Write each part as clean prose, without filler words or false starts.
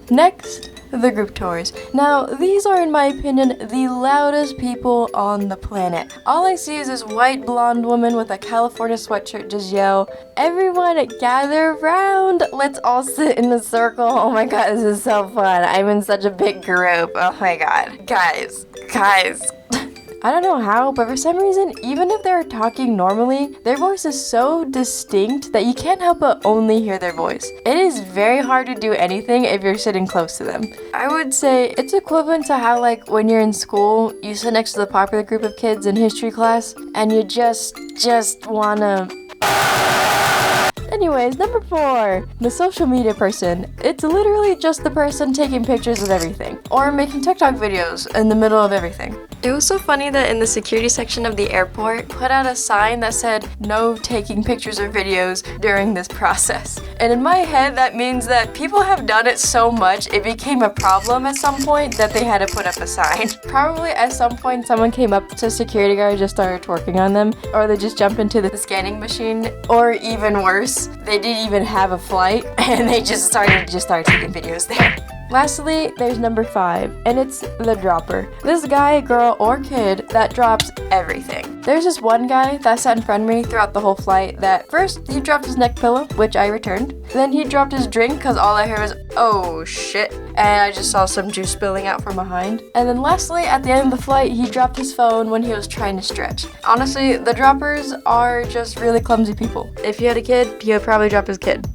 Next, the group tours. Now, these are, in my opinion, the loudest people on the planet. All I see is this white blonde woman with a California sweatshirt just yell, "Everyone gather around! Let's all sit in a circle." Oh my god, this is so fun. I'm in such a big group. Oh my god. Guys. I don't know how, but for some reason, even if they're talking normally, their voice is so distinct that you can't help but only hear their voice. It is very hard to do anything if you're sitting close to them. I would say it's equivalent to how, like, when you're in school, you sit next to the popular group of kids in history class, and you just wanna... Anyways, number 4, the social media person. It's literally just the person taking pictures of everything, or making TikTok videos in the middle of everything. It was so funny that in the security section of the airport, put out a sign that said, "No taking pictures or videos during this process." And in my head, that means that people have done it so much, it became a problem at some point that they had to put up a sign. Probably at some point, someone came up to security guard and just started twerking on them, or they just jumped into the scanning machine, or even worse, they didn't even have a flight, and they just started taking videos there. Lastly, there's number 5, and it's the dropper. This guy, girl, or kid that drops everything. There's this one guy that sat in front of me throughout the whole flight that first he dropped his neck pillow, which I returned. Then he dropped his drink because all I heard was, "Oh shit," and I just saw some juice spilling out from behind. And then lastly, at the end of the flight, he dropped his phone when he was trying to stretch. Honestly, the droppers are just really clumsy people. If he had a kid, he would probably drop his kid.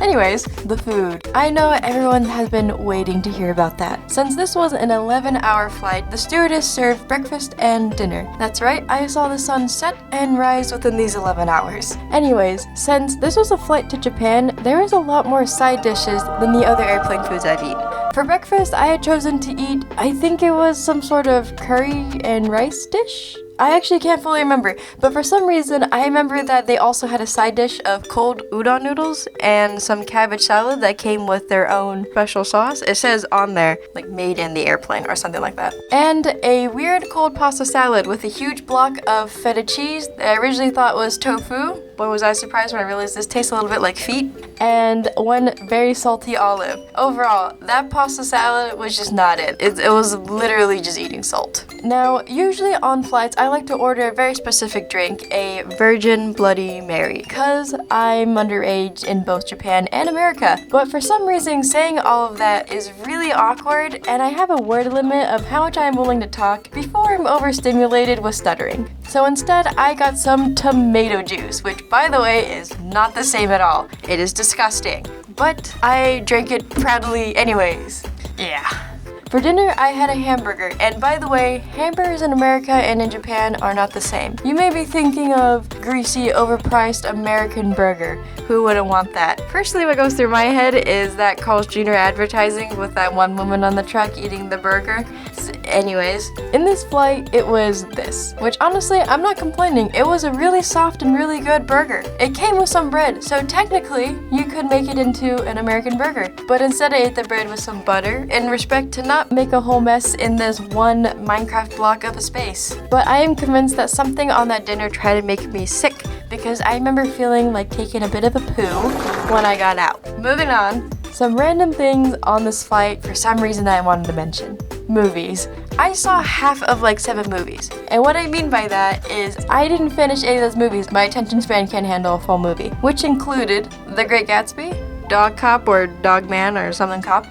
Anyways, the food. I know everyone has been waiting to hear about that. Since this was an 11-hour flight, the stewardess served breakfast and dinner. That's right, I saw the sun set and rise within these 11 hours. Anyways, since this was a flight to Japan, there is a lot more side dishes than the other airplane foods I've eaten. For breakfast, I had chosen to eat, I think it was some sort of curry and rice dish? I actually can't fully remember, but for some reason, I remember that they also had a side dish of cold udon noodles and some cabbage salad that came with their own special sauce. It says on there, like, made in the airplane or something like that. And a weird cold pasta salad with a huge block of feta cheese that I originally thought was tofu. Boy, was I surprised when I realized this tastes a little bit like feet. And one very salty olive. Overall, that pasta salad was just not it. It was literally just eating salt. Now, usually on flights, I like to order a very specific drink, a Virgin Bloody Mary, because I'm underage in both Japan and America. But for some reason, saying all of that is really awkward, and I have a word limit of how much I'm willing to talk before I'm overstimulated with stuttering. So instead, I got some tomato juice, which, by the way, is not the same at all. It is disgusting. But I drank it proudly anyways. Yeah. For dinner, I had a hamburger, and by the way, hamburgers in America and in Japan are not the same. You may be thinking of greasy, overpriced American burger. Who wouldn't want that? Personally, what goes through my head is that Carl's Jr. advertising with that one woman on the truck eating the burger. Anyways, in this flight, it was this, which honestly, I'm not complaining. It was a really soft and really good burger. It came with some bread, so technically, you could make it into an American burger. But instead, I ate the bread with some butter in respect to not make a whole mess in this one Minecraft block of a space. But I am convinced that something on that dinner tried to make me sick because I remember feeling like taking a bit of a poo when I got out. Moving on, some random things on this flight for some reason that I wanted to mention. Movies. I saw half of like 7 movies. And what I mean by that is I didn't finish any of those movies. My attention span can't handle a full movie, which included The Great Gatsby, Dog Cop or Dog Man or something cop,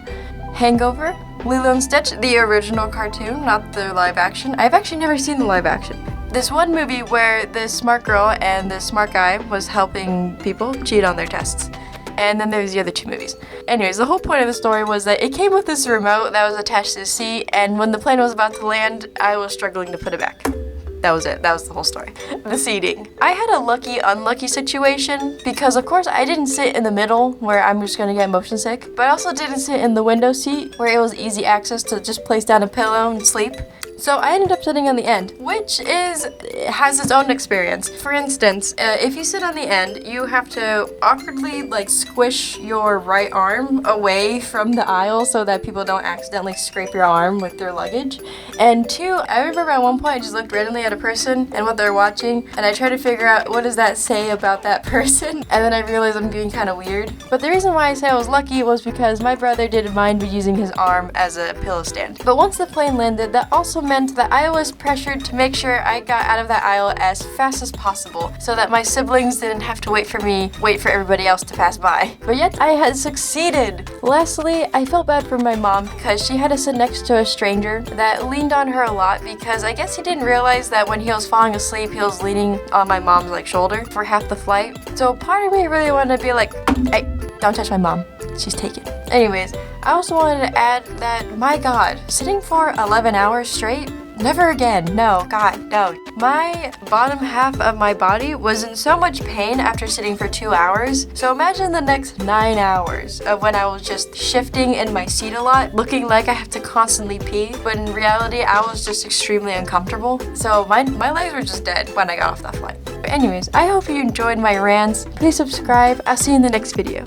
Hangover, Lilo and Stitch, the original cartoon, not the live action. I've actually never seen the live action. This one movie where this smart girl and this smart guy was helping people cheat on their tests. And then there's the other 2 movies. Anyways, the whole point of the story was that it came with this remote that was attached to the seat, and when the plane was about to land, I was struggling to put it back. That was it. That was the whole story. The seating. I had a lucky-unlucky situation because, of course, I didn't sit in the middle where I'm just going to get motion sick, but I also didn't sit in the window seat where it was easy access to just place down a pillow and sleep. So I ended up sitting on the end, which has its own experience. For instance, if you sit on the end, you have to awkwardly like squish your right arm away from the aisle so that people don't accidentally scrape your arm with their luggage. And two, I remember at one point I just looked randomly at a person and what they're watching, and I tried to figure out what does that say about that person, and then I realized I'm being kind of weird. But the reason why I say I was lucky was because my brother didn't mind me using his arm as a pillow stand. But once the plane landed, that also meant that I was pressured to make sure I got out of that aisle as fast as possible so that my siblings didn't have to wait for everybody else to pass by. But yet I had succeeded. Lastly, I felt bad for my mom because she had to sit next to a stranger that leaned on her a lot because I guess he didn't realize that when he was falling asleep, he was leaning on my mom's like shoulder for half the flight. So part of me really wanted to be like, hey, don't touch my mom. She's taken. Anyways, I also wanted to add that, my God, sitting for 11 hours straight? Never again. No, God, no. My bottom half of my body was in so much pain after sitting for 2 hours. So imagine the next 9 hours of when I was just shifting in my seat a lot, looking like I have to constantly pee. But in reality, I was just extremely uncomfortable. So my legs were just dead when I got off that flight. But anyways, I hope you enjoyed my rants. Please subscribe. I'll see you in the next video.